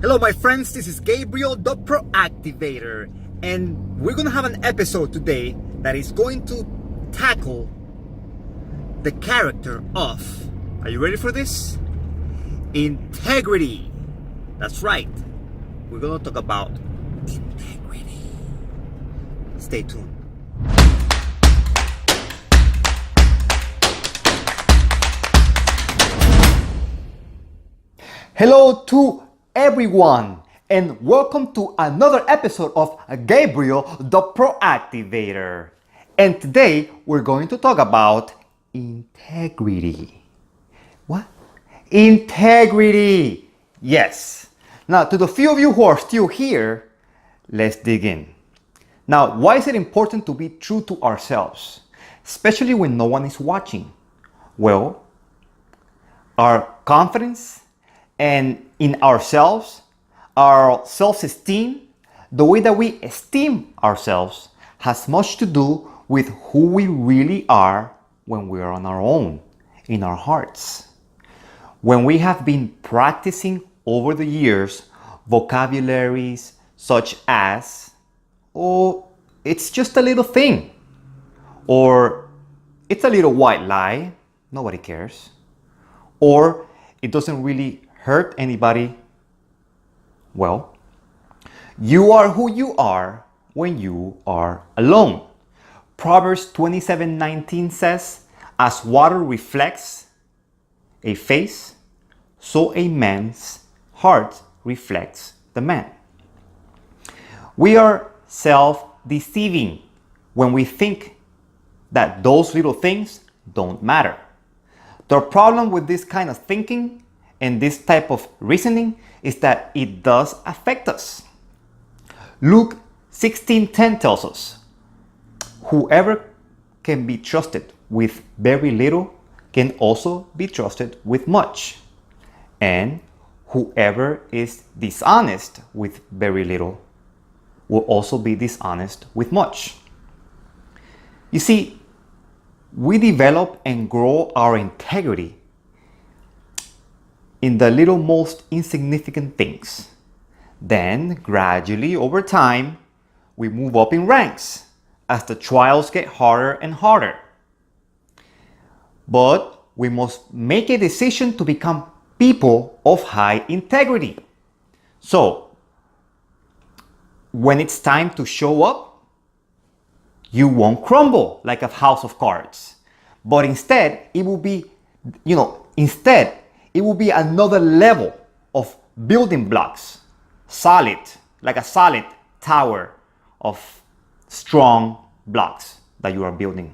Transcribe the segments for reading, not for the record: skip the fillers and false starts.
Hello, my friends. This is Gabriel, the Proactivator, and we're gonna have an episode today that is going to tackle the character of, are you ready for this? Integrity. That's right. We're gonna talk about integrity. Stay tuned. Hello to everyone, and welcome to another episode of Gabriel the Proactivator. And today we're going to talk about integrity. What? Integrity. Yes. Now, to the few of you who are still here, let's dig in. Now, why is it important to be true to ourselves, especially when no one is watching? Well, our confidence and in ourselves, our self-esteem, the way that we esteem ourselves has much to do with who we really are when we are on our own, in our hearts. When we have been practicing over the years vocabularies such as, oh, it's just a little thing, or it's a little white lie, nobody cares, or it doesn't really hurt anybody. Well, you are who you are when you are alone. Proverbs 27:19 says, as water reflects a face, so a man's heart reflects the man. We are self-deceiving when we think that those little things don't matter. The problem with this kind of thinking and this type of reasoning is that it does affect us. Luke 16:10 tells us, whoever can be trusted with very little can also be trusted with much. And whoever is dishonest with very little will also be dishonest with much. You see, we develop and grow our integrity in the little most insignificant things. Then, gradually, over time, we move up in ranks as the trials get harder and harder. But we must make a decision to become people of high integrity. So, when it's time to show up, you won't crumble like a house of cards. But instead, it will be, it will be another level of building blocks, solid, like a solid tower of strong blocks that you are building.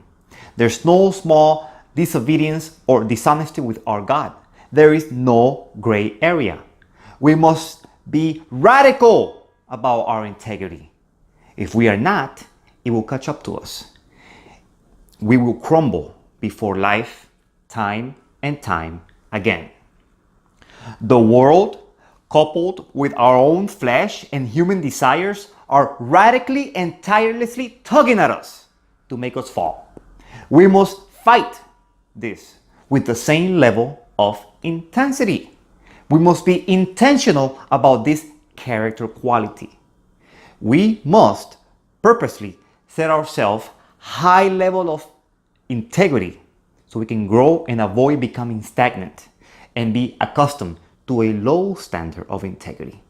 There's no small disobedience or dishonesty with our God. There is no gray area. We must be radical about our integrity. If we are not, it will catch up to us. We will crumble before life, time and time again. The world, coupled with our own flesh and human desires, are radically and tirelessly tugging at us to make us fall. We must fight this with the same level of intensity. We must be intentional about this character quality. We must purposely set ourselves high level of integrity so we can grow and avoid becoming stagnant and be accustomed to a low standard of integrity,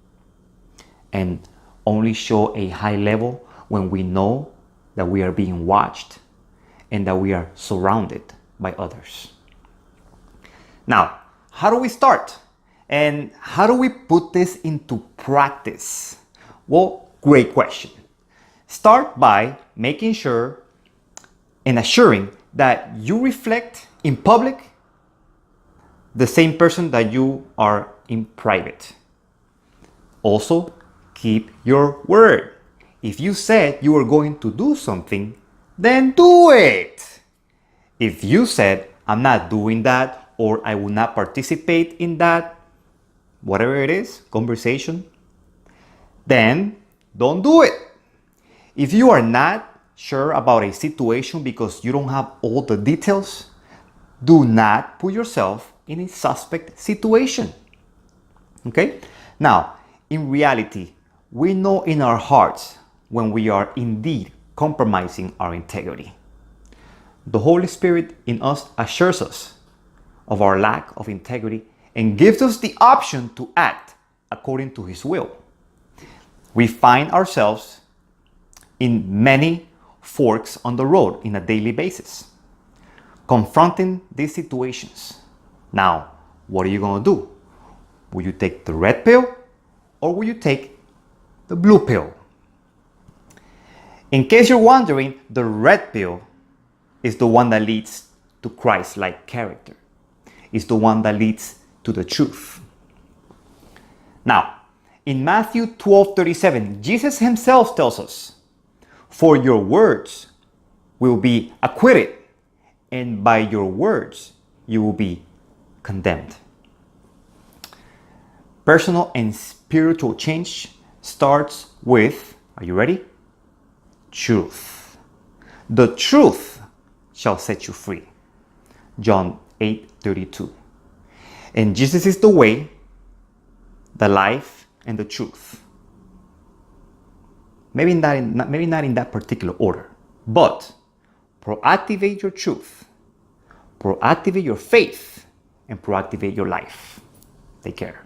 and only show a high level when we know that we are being watched and that we are surrounded by others. Now, how do we start? And how do we put this into practice? Well, great question. Start by making sure and assuring that you reflect in public the same person that you are in private. Also, keep your word. If you said you were going to do something, then do it. If you said, I'm not doing that, or I will not participate in that, whatever it is, conversation, then don't do it. If you are not sure about a situation because you don't have all the details, do not put yourself in a suspect situation. Okay? Now, in reality, we know in our hearts when we are indeed compromising our integrity. The Holy Spirit in us assures us of our lack of integrity and gives us the option to act according to His will. We find ourselves in many forks on the road in a daily basis, confronting these situations. Now, what are you going to do? Will you take the red pill or will you take the blue pill? In case you're wondering, the red pill is the one that leads to Christ-like character. It's the one that leads to the truth. Now, in Matthew 12:37, Jesus himself tells us, "For your words will be acquitted, and by your words you will be condemned." Personal and spiritual change starts with, are you ready? Truth. The truth shall set you free. John 8:32. And Jesus is the way, the life, and the truth. Maybe not in that particular order, but proactivate your truth, proactivate your faith, and proactivate your life. Take care.